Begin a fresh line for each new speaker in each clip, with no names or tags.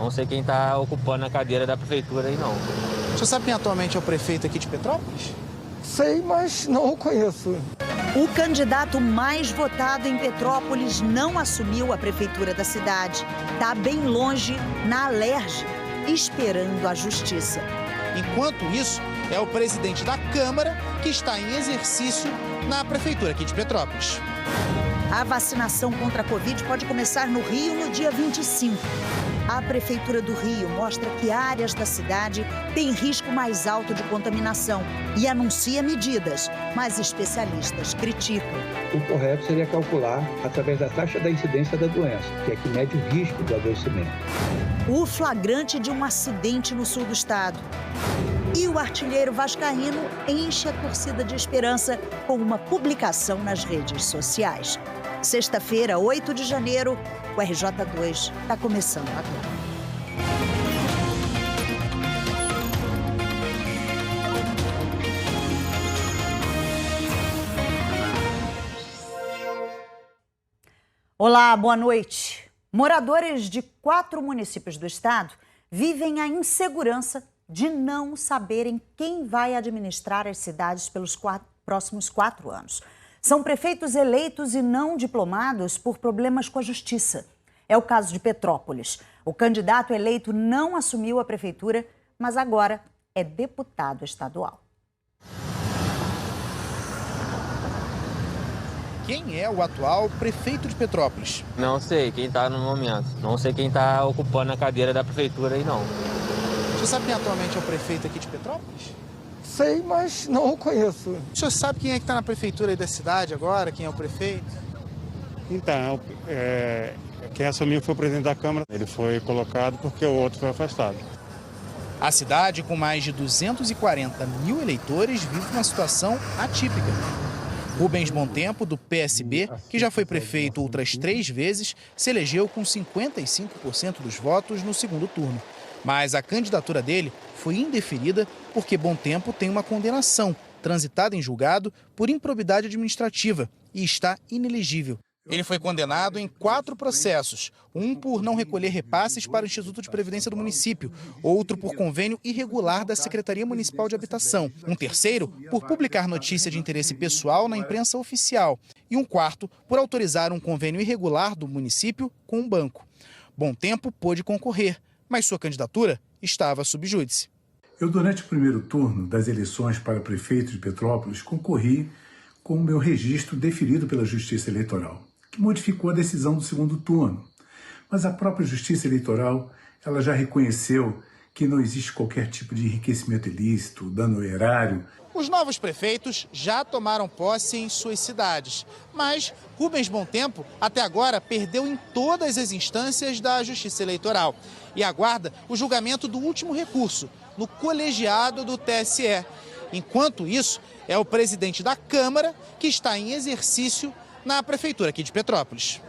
Não sei quem está ocupando a cadeira da prefeitura aí, não.
O senhor sabe quem atualmente é o prefeito aqui de Petrópolis?
Sei, mas não o conheço.
O candidato mais votado em Petrópolis não assumiu a prefeitura da cidade. Está bem longe, na Alerj, esperando a justiça.
Enquanto isso, é o presidente da Câmara que está em exercício na prefeitura aqui de Petrópolis.
A vacinação contra a Covid pode começar no Rio no dia 25. A Prefeitura do Rio mostra que áreas da cidade têm risco mais alto de contaminação e anuncia medidas, mas especialistas criticam.
O correto seria calcular através da taxa da incidência da doença, que é que mede o risco do adoecimento.
O flagrante de um acidente no sul do estado. E o artilheiro vascaíno enche a torcida de esperança com uma publicação nas redes sociais. Sexta-feira, 8 de janeiro, o RJ2 está começando agora. Olá, boa noite. Moradores de 4 municípios do estado vivem a insegurança de não saberem quem vai administrar as cidades pelos próximos 4 anos. São prefeitos eleitos e não diplomados por problemas com a justiça. É o caso de Petrópolis. O candidato eleito não assumiu a prefeitura, mas agora é deputado estadual.
Quem é o atual prefeito de Petrópolis?
Não sei quem está no momento. Não sei quem está ocupando a cadeira da prefeitura aí, não.
O senhor sabe quem atualmente é o prefeito aqui de Petrópolis?
Sei, mas não o conheço.
O senhor sabe quem é que está na prefeitura aí da cidade agora? Quem é o prefeito?
Então, quem assumiu foi o presidente da Câmara. Ele foi colocado porque o outro foi afastado.
A cidade, com mais de 240 mil eleitores, vive uma situação atípica. Rubens Bontempo, do PSB, que já foi prefeito outras 3 vezes, se elegeu com 55% dos votos no segundo turno. Mas a candidatura dele foi indeferida porque Bontempo tem uma condenação transitada em julgado por improbidade administrativa e está inelegível. Ele foi condenado em 4 processos, um por não recolher repasses para o Instituto de Previdência do município, outro por convênio irregular da Secretaria Municipal de Habitação, um terceiro por publicar notícia de interesse pessoal na imprensa oficial e um quarto por autorizar um convênio irregular do município com um banco. Bontempo pôde concorrer, mas sua candidatura estava sob júdice.
Eu, durante o primeiro turno das eleições para prefeito de Petrópolis, concorri com o meu registro deferido pela Justiça Eleitoral, que modificou a decisão do segundo turno. Mas a própria Justiça Eleitoral, ela já reconheceu que não existe qualquer tipo de enriquecimento ilícito, dano ao erário.
Os novos prefeitos já tomaram posse em suas cidades, mas Rubens Bontempo até agora perdeu em todas as instâncias da Justiça Eleitoral e aguarda o julgamento do último recurso, no colegiado do TSE. Enquanto isso, é o presidente da Câmara que está em exercício na prefeitura aqui de Petrópolis.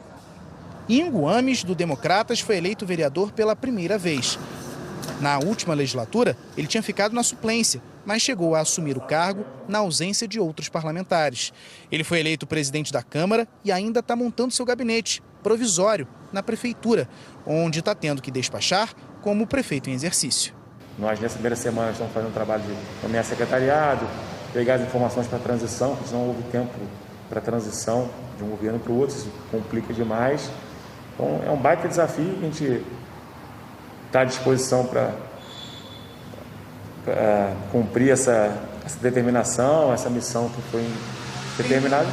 Ingo Ames, do Democratas, foi eleito vereador pela primeira vez. Na última legislatura, ele tinha ficado na suplência, mas chegou a assumir o cargo na ausência de outros parlamentares. Ele foi eleito presidente da Câmara e ainda está montando seu gabinete provisório na prefeitura, onde está tendo que despachar como prefeito em exercício.
Nós, nessa primeira semana, estamos fazendo um trabalho de nomear secretariado, pegar as informações para a transição, porque não houve tempo para a transição de um governo para o outro, isso complica demais. Então, é um baita desafio que a gente está à disposição para cumprir essa determinação, essa missão que foi determinada.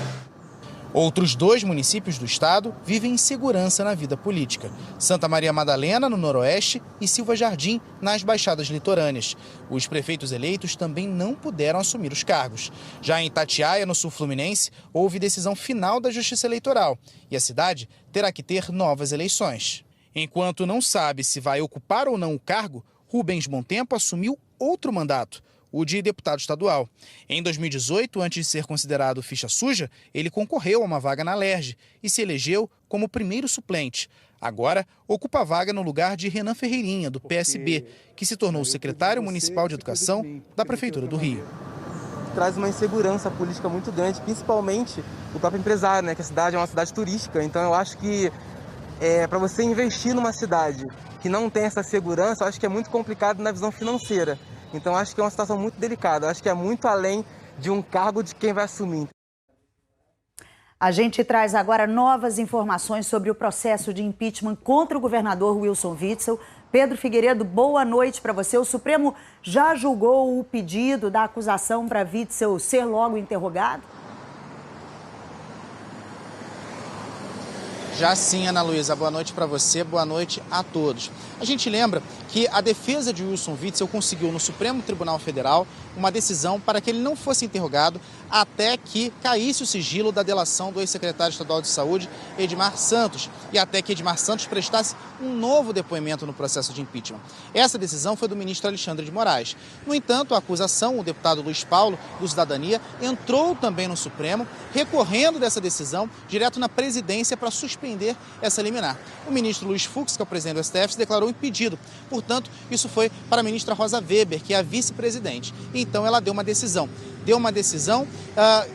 Outros 2 municípios do estado vivem insegurança na vida política. Santa Maria Madalena, no noroeste, e Silva Jardim, nas baixadas litorâneas. Os prefeitos eleitos também não puderam assumir os cargos. Já em Itatiaia, no sul fluminense, houve decisão final da Justiça Eleitoral e a cidade terá que ter novas eleições. Enquanto não sabe se vai ocupar ou não o cargo, Rubens Bontempo assumiu outro mandato, o de deputado estadual. Em 2018, antes de ser considerado ficha suja, ele concorreu a uma vaga na Alerj e se elegeu como primeiro suplente. Agora, ocupa a vaga no lugar de Renan Ferreirinha, do PSB, que se tornou secretário municipal de educação da Prefeitura do Rio.
Traz uma insegurança política muito grande, principalmente o próprio empresário, que a cidade é uma cidade turística. Então eu acho que para você investir numa cidade que não tem essa segurança, eu acho que é muito complicado na visão financeira. Então, acho que é uma situação muito delicada. Eu acho que é muito além de um cargo de quem vai assumir.
A gente traz agora novas informações sobre o processo de impeachment contra o governador Wilson Witzel. Pedro Figueiredo, boa noite para você. O Supremo já julgou o pedido da acusação para Witzel ser logo interrogado?
Já sim, Ana Luísa. Boa noite para você, boa noite a todos. A gente lembra que a defesa de Wilson Witzel conseguiu no Supremo Tribunal Federal uma decisão para que ele não fosse interrogado até que caísse o sigilo da delação do ex-secretário estadual de Saúde, Edmar Santos, e até que Edmar Santos prestasse um novo depoimento no processo de impeachment. Essa decisão foi do ministro Alexandre de Moraes. No entanto, a acusação, o deputado Luiz Paulo, do Cidadania, entrou também no Supremo, recorrendo dessa decisão direto na presidência para suspender essa liminar. O ministro Luiz Fux, que é o presidente do STF, se declarou impedido. Portanto, isso foi para a ministra Rosa Weber, que é a vice-presidente. Então, ela deu uma decisão.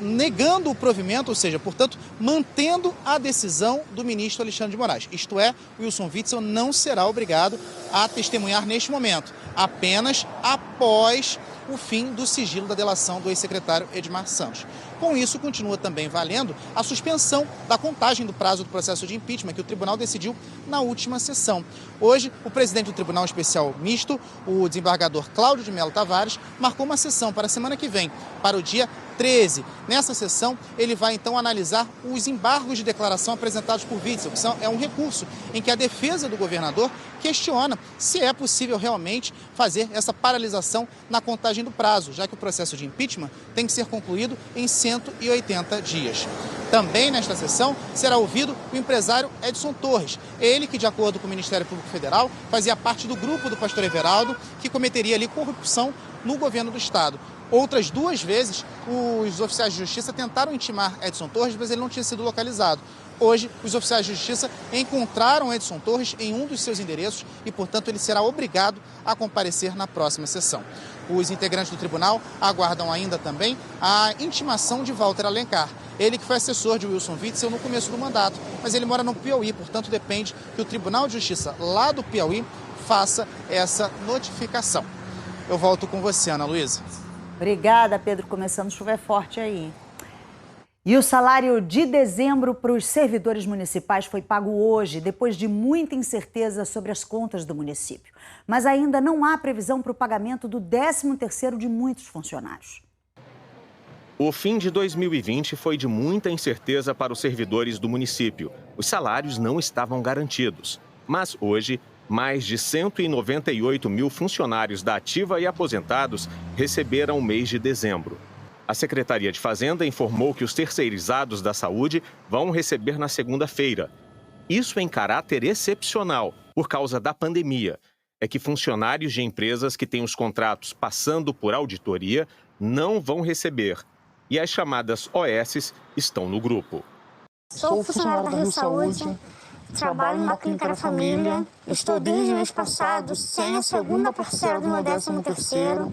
Negando o provimento, ou seja, portanto, mantendo a decisão do ministro Alexandre de Moraes. Isto é, Wilson Witzel não será obrigado a testemunhar neste momento, apenas após o fim do sigilo da delação do ex-secretário Edmar Santos. Com isso, continua também valendo a suspensão da contagem do prazo do processo de impeachment, que o tribunal decidiu na última sessão. Hoje, o presidente do Tribunal Especial Misto, o desembargador Cláudio de Mello Tavares, marcou uma sessão para a semana que vem, para o dia 13. Nessa sessão, ele vai então analisar os embargos de declaração apresentados por Witzel, que é um recurso em que a defesa do governador questiona se é possível realmente fazer essa paralisação na contagem do prazo, já que o processo de impeachment tem que ser concluído em 180 dias. Também nesta sessão será ouvido o empresário Edson Torres, ele que, de acordo com o Ministério Público Federal, fazia parte do grupo do pastor Everaldo, que cometeria ali corrupção no governo do estado. Outras 2 vezes, os oficiais de justiça tentaram intimar Edson Torres, mas ele não tinha sido localizado. Hoje, os oficiais de justiça encontraram Edson Torres em um dos seus endereços e, portanto, ele será obrigado a comparecer na próxima sessão. Os integrantes do tribunal aguardam ainda também a intimação de Walter Alencar. Ele que foi assessor de Wilson Witzel no começo do mandato, mas ele mora no Piauí, portanto, depende que o Tribunal de Justiça lá do Piauí faça essa notificação. Eu volto com você, Ana Luísa.
Obrigada, Pedro. Começando a chover forte aí. E o salário de dezembro para os servidores municipais foi pago hoje, depois de muita incerteza sobre as contas do município. Mas ainda não há previsão para o pagamento do 13º de muitos funcionários.
O fim de 2020 foi de muita incerteza para os servidores do município. Os salários não estavam garantidos. Mas hoje, mais de 198 mil funcionários da ativa e aposentados receberam o mês de dezembro. A Secretaria de Fazenda informou que os terceirizados da saúde vão receber na segunda-feira. Isso em caráter excepcional, por causa da pandemia. É que funcionários de empresas que têm os contratos passando por auditoria não vão receber. E as chamadas OSs estão no grupo.
Sou funcionária da Rio Saúde, trabalho na Clínica da Família, estou desde o mês passado sem a segunda parcela do meu 13º.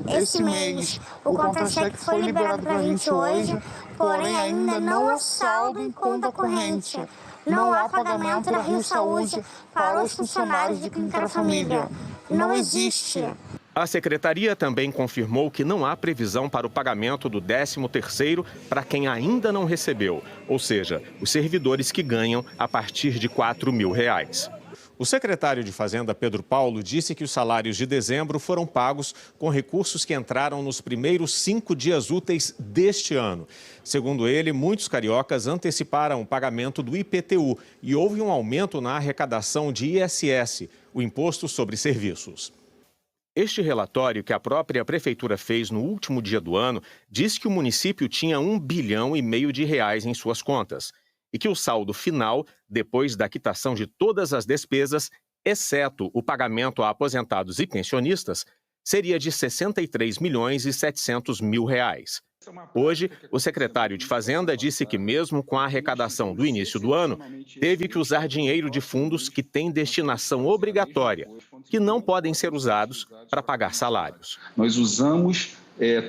Esse mês, o contra-cheque foi liberado para a gente hoje, porém ainda não há saldo em conta corrente. Não há pagamento da Rio Saúde para os funcionários de Clínica da Família. Não existe.
A Secretaria também confirmou que não há previsão para o pagamento do 13º para quem ainda não recebeu, ou seja, os servidores que ganham a partir de R$ 4.000.
O secretário de Fazenda, Pedro Paulo, disse que os salários de dezembro foram pagos com recursos que entraram nos primeiros 5 dias úteis deste ano. Segundo ele, muitos cariocas anteciparam o pagamento do IPTU e houve um aumento na arrecadação de ISS, o Imposto sobre Serviços.
Este relatório que a própria prefeitura fez no último dia do ano diz que o município tinha R$ 1,5 bilhão em suas contas e que o saldo final, depois da quitação de todas as despesas, exceto o pagamento a aposentados e pensionistas, seria de R$ 63.700.000. Hoje, o secretário de Fazenda disse que mesmo com a arrecadação do início do ano, teve que usar dinheiro de fundos que têm destinação obrigatória, que não podem ser usados para pagar salários.
Nós usamos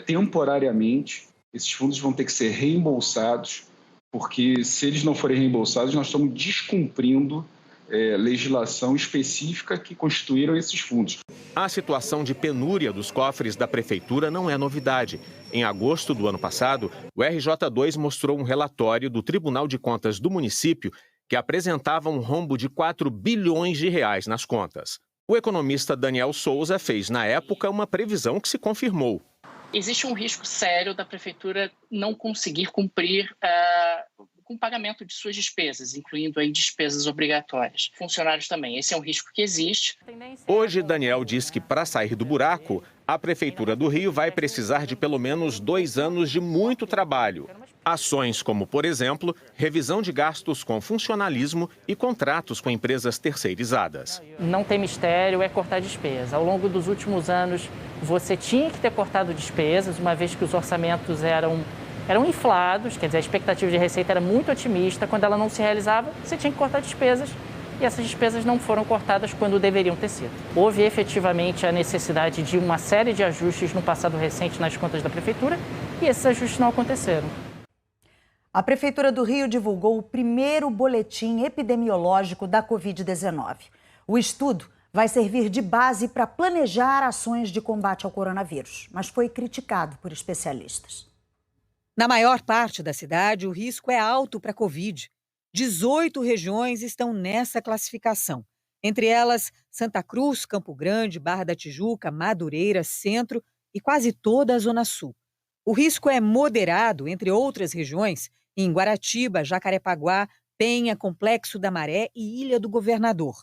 temporariamente, esses fundos vão ter que ser reembolsados, porque se eles não forem reembolsados, nós estamos descumprindo legislação específica que constituíram esses fundos.
A situação de penúria dos cofres da Prefeitura não é novidade. Em agosto do ano passado, o RJ2 mostrou um relatório do Tribunal de Contas do município que apresentava um rombo de 4 bilhões de reais nas contas. O economista Daniel Souza fez, na época, uma previsão que se confirmou.
Existe um risco sério da Prefeitura não conseguir cumprir com o pagamento de suas despesas, incluindo aí despesas obrigatórias. Funcionários também, esse é um risco que existe.
Hoje, Daniel diz que para sair do buraco, a Prefeitura do Rio vai precisar de pelo menos 2 anos de muito trabalho. Ações como, por exemplo, revisão de gastos com funcionalismo e contratos com empresas terceirizadas.
Não tem mistério, é cortar despesa. Ao longo dos últimos anos, você tinha que ter cortado despesas, uma vez que os orçamentos eram inflados, quer dizer, a expectativa de receita era muito otimista. Quando ela não se realizava, você tinha que cortar despesas e essas despesas não foram cortadas quando deveriam ter sido. Houve efetivamente a necessidade de uma série de ajustes no passado recente nas contas da Prefeitura e esses ajustes não aconteceram.
A Prefeitura do Rio divulgou o primeiro boletim epidemiológico da Covid-19. O estudo vai servir de base para planejar ações de combate ao coronavírus, mas foi criticado por especialistas.
Na maior parte da cidade, o risco é alto para a Covid. 18 regiões estão nessa classificação. Entre elas, Santa Cruz, Campo Grande, Barra da Tijuca, Madureira, Centro e quase toda a Zona Sul. O risco é moderado, entre outras regiões, em Guaratiba, Jacarepaguá, Penha, Complexo da Maré e Ilha do Governador.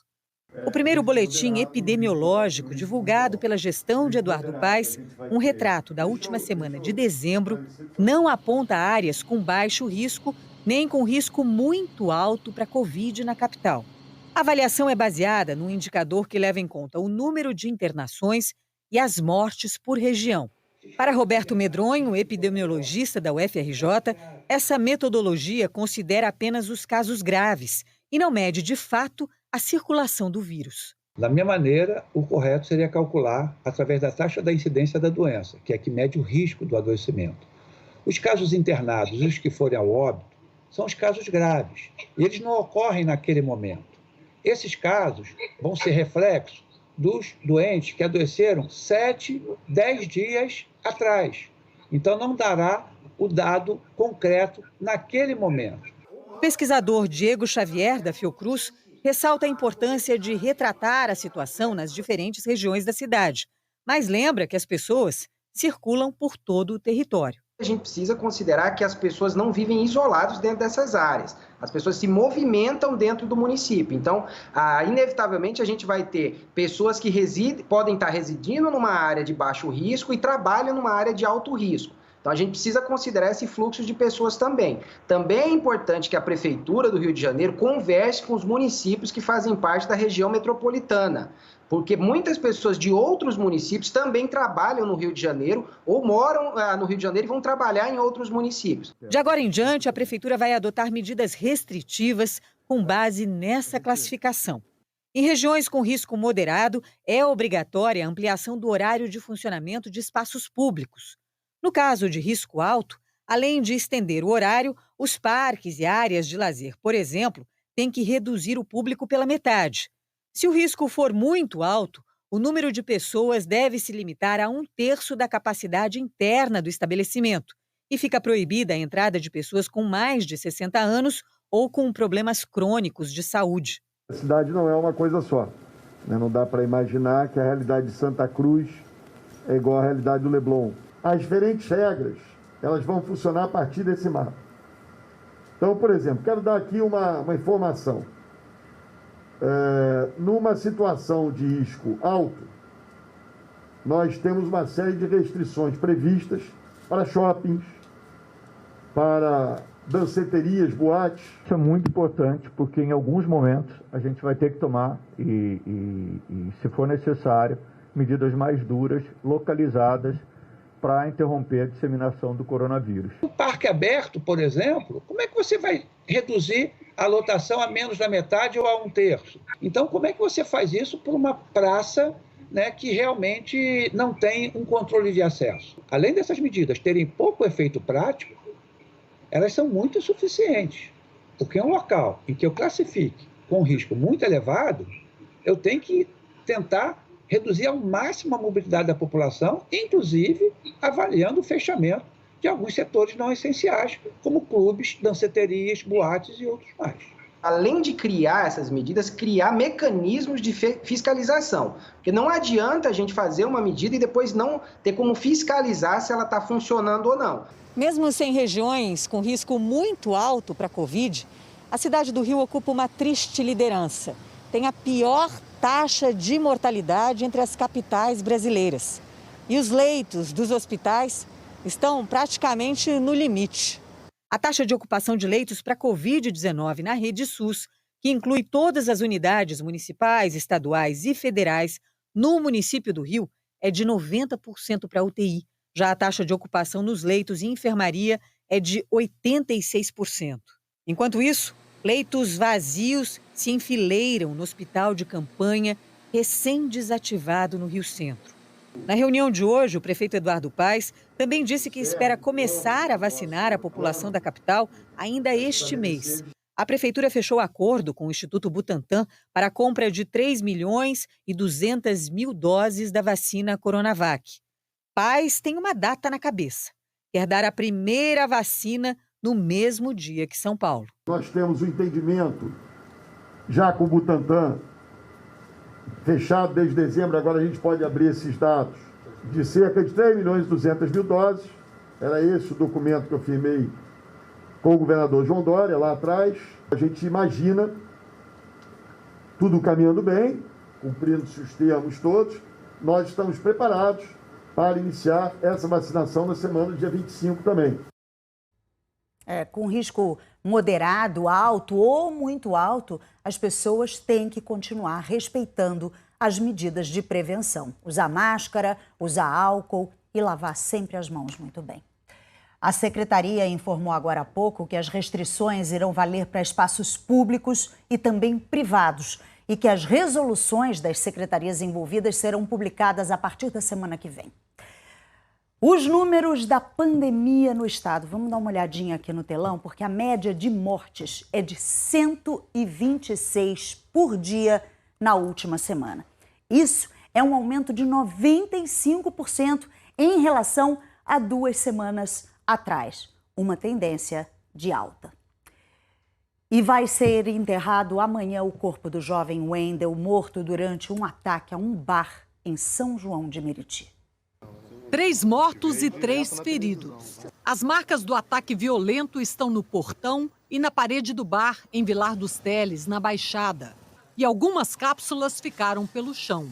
O primeiro boletim epidemiológico divulgado pela gestão de Eduardo Paes, um retrato da última semana de dezembro, não aponta áreas com baixo risco nem com risco muito alto para a Covid na capital. A avaliação é baseada num indicador que leva em conta o número de internações e as mortes por região. Para Roberto Medronho, epidemiologista da UFRJ, essa metodologia considera apenas os casos graves e não mede, de fato, a circulação do vírus.
Da minha maneira, o correto seria calcular através da taxa da incidência da doença, que é que mede o risco do adoecimento. Os casos internados e os que forem ao óbito são os casos graves. E eles não ocorrem naquele momento. Esses casos vão ser reflexo dos doentes que adoeceram 7, 10 dias atrás. Então, não dará o dado concreto naquele momento.
O pesquisador Diego Xavier, da Fiocruz, ressalta a importância de retratar a situação nas diferentes regiões da cidade, mas lembra que as pessoas circulam por todo o território.
A gente precisa considerar que as pessoas não vivem isoladas dentro dessas áreas. As pessoas se movimentam dentro do município. Então, inevitavelmente, a gente vai ter pessoas que podem estar residindo numa área de baixo risco e trabalham numa área de alto risco. Então, a gente precisa considerar esse fluxo de pessoas também. Também é importante que a Prefeitura do Rio de Janeiro converse com os municípios que fazem parte da região metropolitana, porque muitas pessoas de outros municípios também trabalham no Rio de Janeiro ou moram no Rio de Janeiro e vão trabalhar em outros municípios.
De agora em diante, a Prefeitura vai adotar medidas restritivas com base nessa classificação. Em regiões com risco moderado, é obrigatória a ampliação do horário de funcionamento de espaços públicos. No caso de risco alto, além de estender o horário, os parques e áreas de lazer, por exemplo, têm que reduzir o público pela metade. Se o risco for muito alto, o número de pessoas deve se limitar a 1/3 da capacidade interna do estabelecimento e fica proibida a entrada de pessoas com mais de 60 anos ou com problemas crônicos de saúde.
A cidade não é uma coisa só. Não dá para imaginar que a realidade de Santa Cruz é igual à realidade do Leblon. As diferentes regras, elas vão funcionar a partir desse mapa. Então, por exemplo, quero dar aqui uma informação. Numa situação de risco alto, nós temos uma série de restrições previstas para shoppings, para danceterias, boates.
Isso é muito importante, porque em alguns momentos a gente vai ter que tomar, e se for necessário, medidas mais duras, localizadas, para interromper a disseminação do coronavírus.
No parque aberto, por exemplo, como é que você vai reduzir a lotação a menos da metade ou a 1/3? Então, como é que você faz isso por uma praça, que realmente não tem um controle de acesso? Além dessas medidas terem pouco efeito prático, elas são muito insuficientes, porque um local em que eu classifique com risco muito elevado, eu tenho que tentar reduzir ao máximo a mobilidade da população, inclusive avaliando o fechamento de alguns setores não essenciais, como clubes, danceterias, boates e outros mais.
Além de criar essas medidas, criar mecanismos de fiscalização. Porque não adianta a gente fazer uma medida e depois não ter como fiscalizar se ela está funcionando ou não.
Mesmo sem regiões com risco muito alto para a Covid, a cidade do Rio ocupa uma triste liderança. Tem a pior taxa de mortalidade entre as capitais brasileiras. E os leitos dos hospitais estão praticamente no limite. A taxa de ocupação de leitos para Covid-19 na rede SUS, que inclui todas as unidades municipais, estaduais e federais, no município do Rio, é de 90% para UTI. Já a taxa de ocupação nos leitos e enfermaria é de 86%. Enquanto isso, leitos vazios se enfileiram no hospital de campanha recém-desativado no Rio Centro. Na reunião de hoje, o prefeito Eduardo Paes também disse que espera começar a vacinar a população da capital ainda este mês. A prefeitura fechou acordo com o Instituto Butantan para a compra de 3.200.000 doses da vacina Coronavac. Paes tem uma data na cabeça. Quer dar a primeira vacina no mesmo dia que São Paulo.
Nós temos o entendimento, já com o Butantan, fechado desde dezembro, agora a gente pode abrir esses dados, de cerca de 3.200.000 doses. Era esse o documento que eu firmei com o governador João Dória lá atrás. A gente imagina tudo caminhando bem, cumprindo-se os termos todos. Nós estamos preparados para iniciar essa vacinação na semana do dia 25 também.
Com risco moderado, alto ou muito alto, as pessoas têm que continuar respeitando as medidas de prevenção. Usar máscara, usar álcool e lavar sempre as mãos muito bem. A Secretaria informou agora há pouco que as restrições irão valer para espaços públicos e também privados e que as resoluções das secretarias envolvidas serão publicadas a partir da semana que vem. Os números da pandemia no estado, vamos dar uma olhadinha aqui no telão, porque a média de mortes é de 126 por dia na última semana. Isso é um aumento de 95% em relação a 2 semanas atrás, uma tendência de alta. E vai ser enterrado amanhã o corpo do jovem Wendel, morto durante um ataque a um bar em São João de Meriti.
3 mortos e 3 feridos. As marcas do ataque violento estão no portão e na parede do bar em Vilar dos Teles, na Baixada. E algumas cápsulas ficaram pelo chão.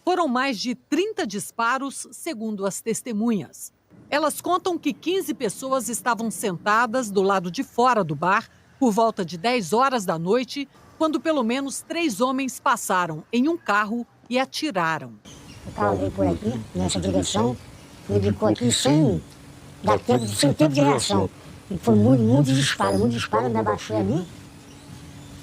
Foram mais de 30 disparos, segundo as testemunhas. Elas contam que 15 pessoas estavam sentadas do lado de fora do bar por volta de 10 horas da noite, quando pelo menos 3 homens passaram em um carro e atiraram.
O carro veio por aqui, nessa direção. Ele ficou aqui sem tempo de reação. E foi muito disparo, me abaixei ali.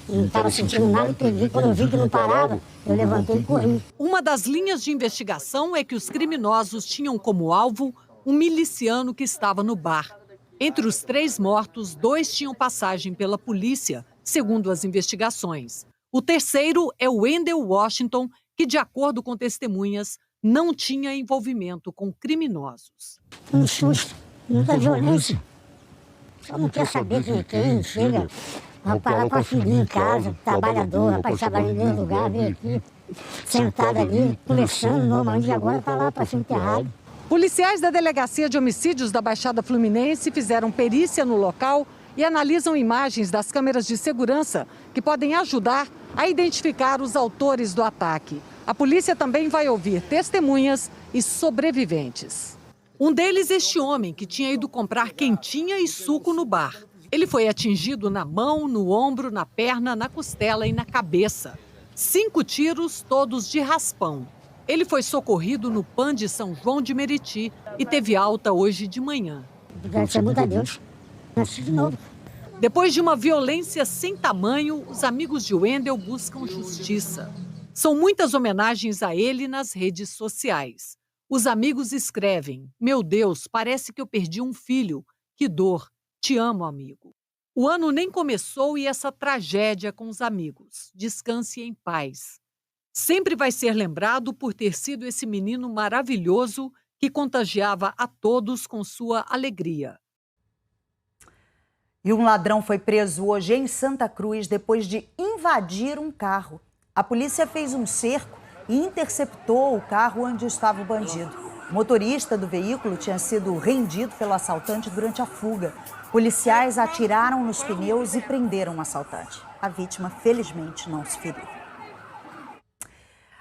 E não estava sentindo nada e peguei. Quando eu vi que não parava, eu levantei e corri.
Uma das linhas de investigação é que os criminosos tinham como alvo um miliciano que estava no bar. Entre os 3 mortos, 2 tinham passagem pela polícia, segundo as investigações. O terceiro é o Wendel Washington, que, de acordo com testemunhas, não tinha envolvimento com criminosos.
Um susto, muita violência. Só não quer saber quem chega. Vai parar com a filhinha em casa, trabalhador, rapaz, trabalha em nenhum lugar, vem aqui, sentado ali, conversando normalmente, agora está lá para ser enterrado.
Policiais da Delegacia de Homicídios da Baixada Fluminense fizeram perícia no local e analisam imagens das câmeras de segurança que podem ajudar a identificar os autores do ataque. A polícia também vai ouvir testemunhas e sobreviventes. Um deles, este homem que tinha ido comprar quentinha e suco no bar. Ele foi atingido na mão, no ombro, na perna, na costela e na cabeça. 5 tiros, todos de raspão. Ele foi socorrido no PAN de São João de Meriti e teve alta hoje de manhã.
Agradecer muito a Deus. Nasci de novo.
Depois de uma violência sem tamanho, os amigos de Wendel buscam justiça. São muitas homenagens a ele nas redes sociais. Os amigos escrevem: "Meu Deus, parece que eu perdi um filho. Que dor. Te amo, amigo." O ano nem começou e essa tragédia com os amigos. Descanse em paz. Sempre vai ser lembrado por ter sido esse menino maravilhoso que contagiava a todos com sua alegria.
E um ladrão foi preso hoje em Santa Cruz depois de invadir um carro. A polícia fez um cerco e interceptou o carro onde estava o bandido. O motorista do veículo tinha sido rendido pelo assaltante durante a fuga. Policiais atiraram nos pneus e prenderam o assaltante. A vítima, felizmente, não se feriu.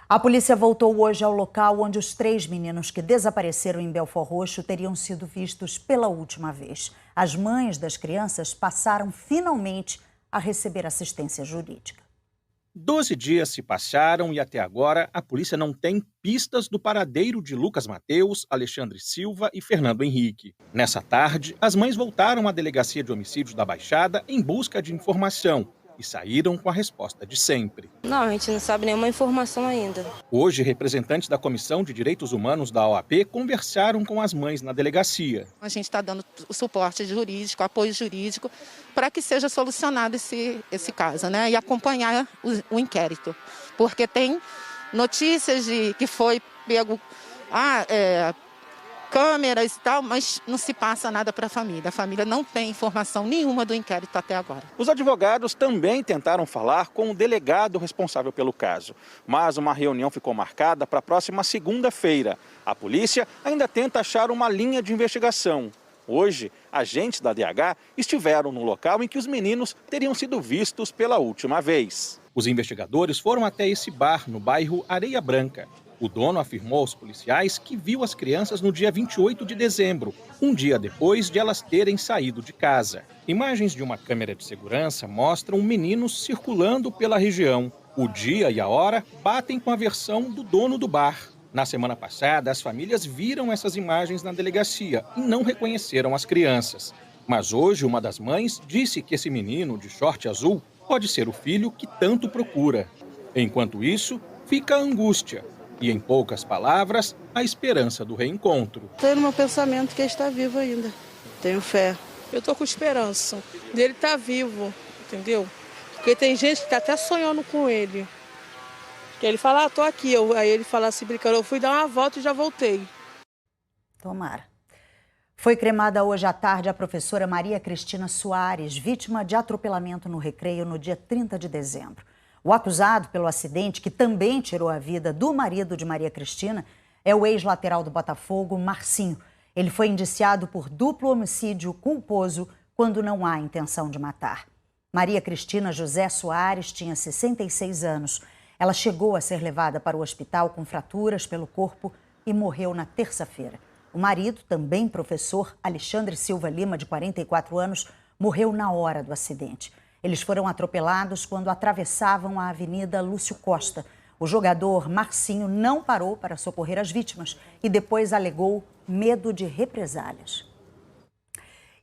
A polícia voltou hoje ao local onde os 3 meninos que desapareceram em Belford Roxo teriam sido vistos pela última vez. As mães das crianças passaram finalmente a receber assistência jurídica.
12 dias se passaram e até agora a polícia não tem pistas do paradeiro de Lucas Mateus, Alexandre Silva e Fernando Henrique. Nessa tarde, as mães voltaram à Delegacia de Homicídios da Baixada em busca de informação e saíram com a resposta de sempre.
Não, a gente não sabe nenhuma informação ainda.
Hoje, representantes da Comissão de Direitos Humanos da OAB conversaram com as mães na delegacia.
A gente está dando o suporte jurídico, apoio jurídico, para que seja solucionado esse caso, né? E acompanhar o inquérito. Porque tem notícias de que foi pego câmeras e tal, mas não se passa nada para a família. A família não tem informação nenhuma do inquérito até agora.
Os advogados também tentaram falar com o delegado responsável pelo caso, mas uma reunião ficou marcada para a próxima segunda-feira. A polícia ainda tenta achar uma linha de investigação. Hoje, agentes da DH estiveram no local em que os meninos teriam sido vistos pela última vez. Os investigadores foram até esse bar no bairro Areia Branca. O dono afirmou aos policiais que viu as crianças no dia 28 de dezembro, um dia depois de elas terem saído de casa. Imagens de uma câmera de segurança mostram meninos circulando pela região. O dia e a hora batem com a versão do dono do bar. Na semana passada, as famílias viram essas imagens na delegacia e não reconheceram as crianças. Mas hoje, uma das mães disse que esse menino de short azul pode ser o filho que tanto procura. Enquanto isso, fica a angústia. E, em poucas palavras, a esperança do reencontro.
Tenho no meu pensamento que ele está vivo ainda. Tenho fé. Eu estou com esperança dele estar vivo, entendeu? Porque tem gente que está até sonhando com ele. Que ele fala, estou aqui. Aí ele fala assim, brincando, eu fui dar uma volta e já voltei.
Tomara. Foi cremada hoje à tarde a professora Maria Cristina Soares, vítima de atropelamento no Recreio no dia 30 de dezembro. O acusado pelo acidente, que também tirou a vida do marido de Maria Cristina, é o ex-lateral do Botafogo, Marcinho. Ele foi indiciado por duplo homicídio culposo quando não há intenção de matar. Maria Cristina José Soares tinha 66 anos. Ela chegou a ser levada para o hospital com fraturas pelo corpo e morreu na terça-feira. O marido, também professor, Alexandre Silva Lima, de 44 anos, morreu na hora do acidente. Eles foram atropelados quando atravessavam a Avenida Lúcio Costa. O jogador Marcinho não parou para socorrer as vítimas e depois alegou medo de represálias.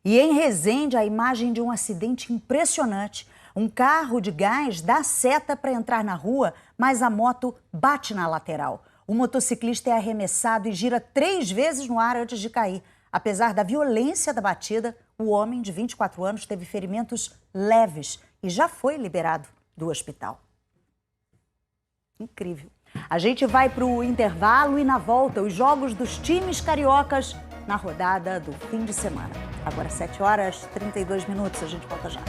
E em Resende, a imagem de um acidente impressionante. Um carro de gás dá seta para entrar na rua, mas a moto bate na lateral. O motociclista é arremessado e gira 3 vezes no ar antes de cair. Apesar da violência da batida, o homem de 24 anos teve ferimentos leves e já foi liberado do hospital. Incrível. A gente vai para o intervalo e na volta os jogos dos times cariocas na rodada do fim de semana. Agora 7h32, a gente volta já.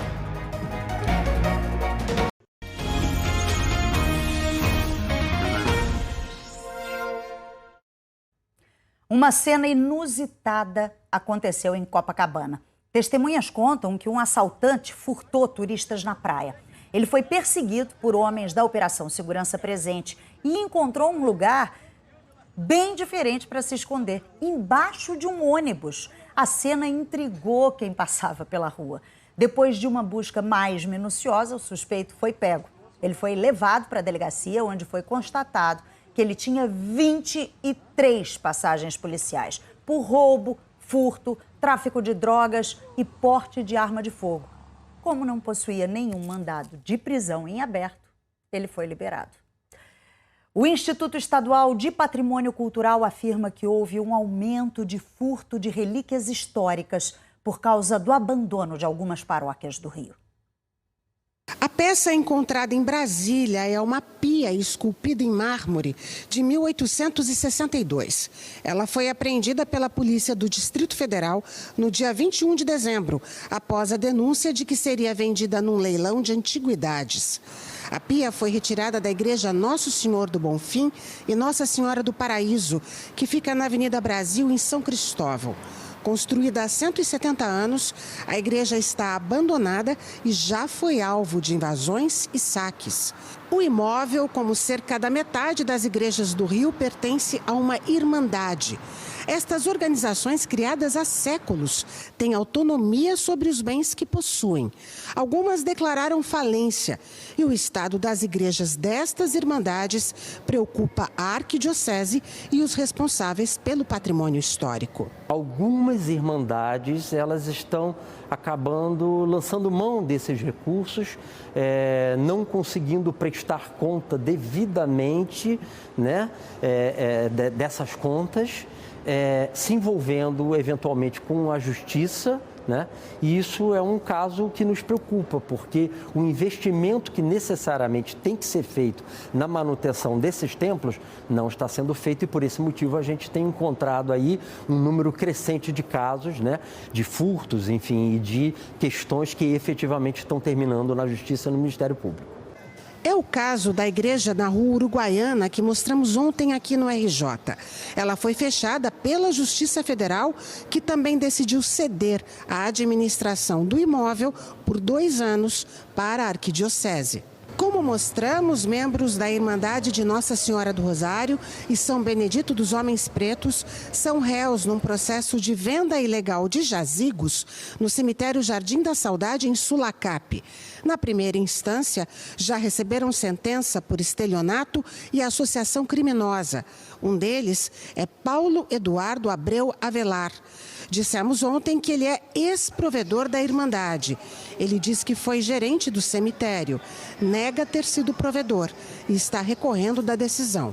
Uma cena inusitada aconteceu em Copacabana. Testemunhas contam que um assaltante furtou turistas na praia. Ele foi perseguido por homens da Operação Segurança Presente e encontrou um lugar bem diferente para se esconder, embaixo de um ônibus. A cena intrigou quem passava pela rua. Depois de uma busca mais minuciosa, o suspeito foi pego. Ele foi levado para a delegacia, onde foi constatado que ele tinha 23 passagens policiais por roubo, furto, tráfico de drogas e porte de arma de fogo. Como não possuía nenhum mandado de prisão em aberto, ele foi liberado. O Instituto Estadual de Patrimônio Cultural afirma que houve um aumento de furto de relíquias históricas por causa do abandono de algumas paróquias do Rio.
A peça encontrada em Brasília é uma pia esculpida em mármore de 1862. Ela foi apreendida pela Polícia do Distrito Federal no dia 21 de dezembro, após a denúncia de que seria vendida num leilão de antiguidades. A pia foi retirada da igreja Nosso Senhor do Bonfim e Nossa Senhora do Paraíso, que fica na Avenida Brasil, em São Cristóvão. Construída há 170 anos, a igreja está abandonada e já foi alvo de invasões e saques. O imóvel, como cerca da metade das igrejas do Rio, pertence a uma irmandade. Estas organizações, criadas há séculos, têm autonomia sobre os bens que possuem. Algumas declararam falência e o estado das igrejas destas irmandades preocupa a arquidiocese e os responsáveis pelo patrimônio histórico.
Algumas irmandades, elas estão acabando lançando mão desses recursos, não conseguindo prestar conta devidamente, né, dessas contas, se envolvendo eventualmente com a justiça, né? E isso é um caso que nos preocupa, porque o investimento que necessariamente tem que ser feito na manutenção desses templos não está sendo feito e por esse motivo a gente tem encontrado aí um número crescente de casos, né, de furtos, enfim, e de questões que efetivamente estão terminando na Justiça e no Ministério Público.
É o caso da igreja na Rua Uruguaiana, que mostramos ontem aqui no RJ. Ela foi fechada pela Justiça Federal, que também decidiu ceder a administração do imóvel por 2 anos para a arquidiocese. Como mostramos, membros da Irmandade de Nossa Senhora do Rosário e São Benedito dos Homens Pretos são réus num processo de venda ilegal de jazigos no cemitério Jardim da Saudade, em Sulacap. Na primeira instância, já receberam sentença por estelionato e associação criminosa. Um deles é Paulo Eduardo Abreu Avelar. Dissemos ontem que ele é ex-provedor da Irmandade. Ele diz que foi gerente do cemitério, nega ter sido provedor e está recorrendo da decisão.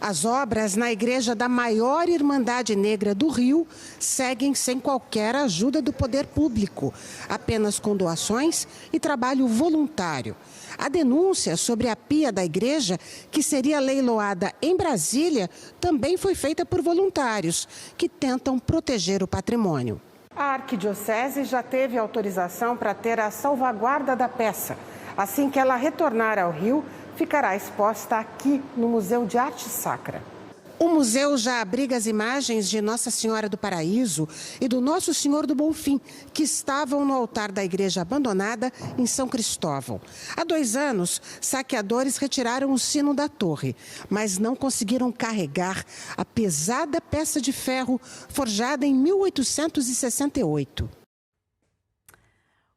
As obras na igreja da maior Irmandade Negra do Rio seguem sem qualquer ajuda do poder público, apenas com doações e trabalho voluntário. A denúncia sobre a pia da igreja, que seria leiloada em Brasília, também foi feita por voluntários, que tentam proteger o patrimônio. A arquidiocese já teve autorização para ter a salvaguarda da peça. Assim que ela retornar ao Rio, ficará exposta aqui no Museu de Arte Sacra. O museu já abriga as imagens de Nossa Senhora do Paraíso e do Nosso Senhor do Bonfim, que estavam no altar da igreja abandonada em São Cristóvão. Há 2 anos, saqueadores retiraram o sino da torre, mas não conseguiram carregar a pesada peça de ferro forjada em 1868.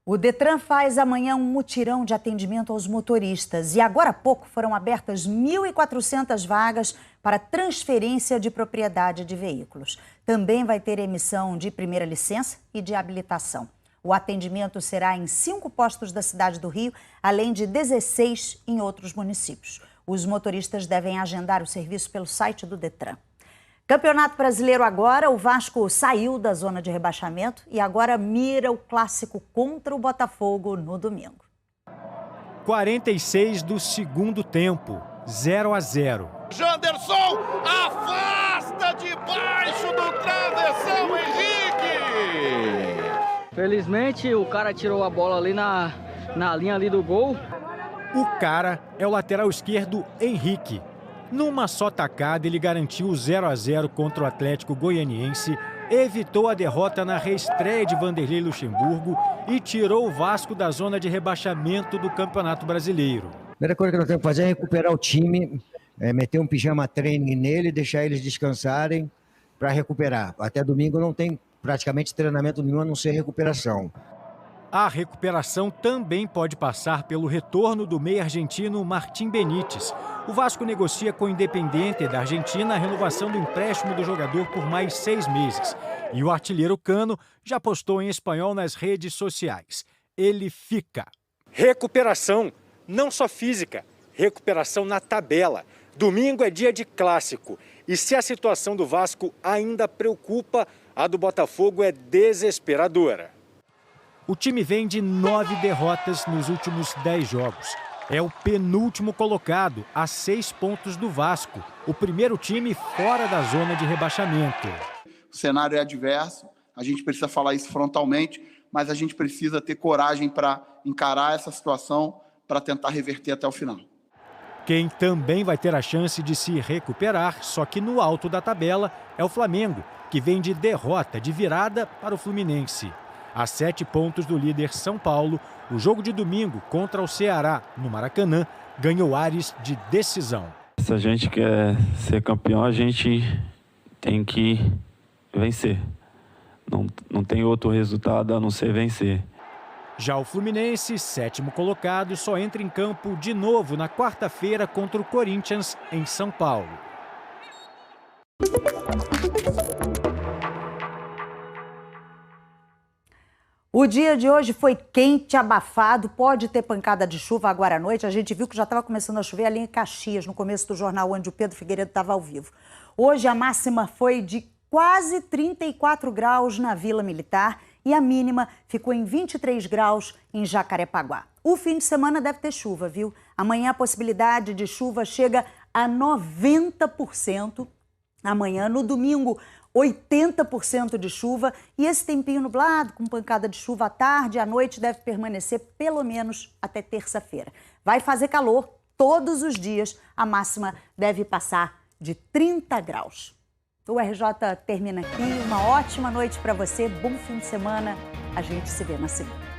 O Detran faz amanhã um mutirão de atendimento aos motoristas e agora há pouco foram abertas 1.400 vagas para transferência de propriedade de veículos. Também vai ter emissão de primeira licença e de habilitação. O atendimento será em 5 postos da cidade do Rio, além de 16 em outros municípios. Os motoristas devem agendar o serviço pelo site do Detran. Campeonato Brasileiro agora, o Vasco saiu da zona de rebaixamento e agora mira o clássico contra o Botafogo no domingo.
46 do segundo tempo, 0-0.
Janderson afasta debaixo do travessão, Henrique!
Felizmente o cara tirou a bola ali na linha ali do gol.
O cara é o lateral esquerdo Henrique. Numa só tacada, ele garantiu o 0-0 contra o Atlético Goianiense, evitou a derrota na reestreia de Vanderlei Luxemburgo e tirou o Vasco da zona de rebaixamento do Campeonato Brasileiro.
A primeira coisa que nós temos que fazer é recuperar o time, meter um pijama treino nele, deixar eles descansarem para recuperar. Até domingo não tem praticamente treinamento nenhum a não ser recuperação.
A recuperação também pode passar pelo retorno do meio argentino Martín Benítez. O Vasco negocia com o Independiente da Argentina a renovação do empréstimo do jogador por mais 6 meses. E o artilheiro Cano já postou em espanhol nas redes sociais. Ele fica.
Recuperação, não só física, recuperação na tabela. Domingo é dia de clássico. E se a situação do Vasco ainda preocupa, A do Botafogo é desesperadora.
O time vem de 9 derrotas nos últimos 10 jogos. É o penúltimo colocado, a 6 pontos do Vasco. O primeiro time fora da zona de rebaixamento.
O cenário é adverso, a gente precisa falar isso frontalmente, mas a gente precisa ter coragem para encarar essa situação, para tentar reverter até o final.
Quem também vai ter a chance de se recuperar, só que no alto da tabela, é o Flamengo, que vem de derrota de virada para o Fluminense. A 7 pontos do líder São Paulo, o jogo de domingo contra o Ceará, no Maracanã, ganhou ares de decisão.
Se a gente quer ser campeão, a gente tem que vencer. Não tem outro resultado a não ser vencer.
Já o Fluminense, 7º colocado, só entra em campo de novo na quarta-feira contra o Corinthians, em São Paulo.
O dia de hoje foi quente, abafado, pode ter pancada de chuva agora à noite. A gente viu que já estava começando a chover ali em Caxias, no começo do jornal, onde o Pedro Figueiredo estava ao vivo. Hoje a máxima foi de quase 34 graus na Vila Militar e a mínima ficou em 23 graus em Jacarepaguá. O fim de semana deve ter chuva, viu? Amanhã a possibilidade de chuva chega a 90%. Amanhã, no domingo, 80% de chuva e esse tempinho nublado com pancada de chuva à tarde e à noite deve permanecer pelo menos até terça-feira. Vai fazer calor todos os dias, a máxima deve passar de 30 graus. O RJ termina aqui, uma ótima noite para você, bom fim de semana, a gente se vê na segunda.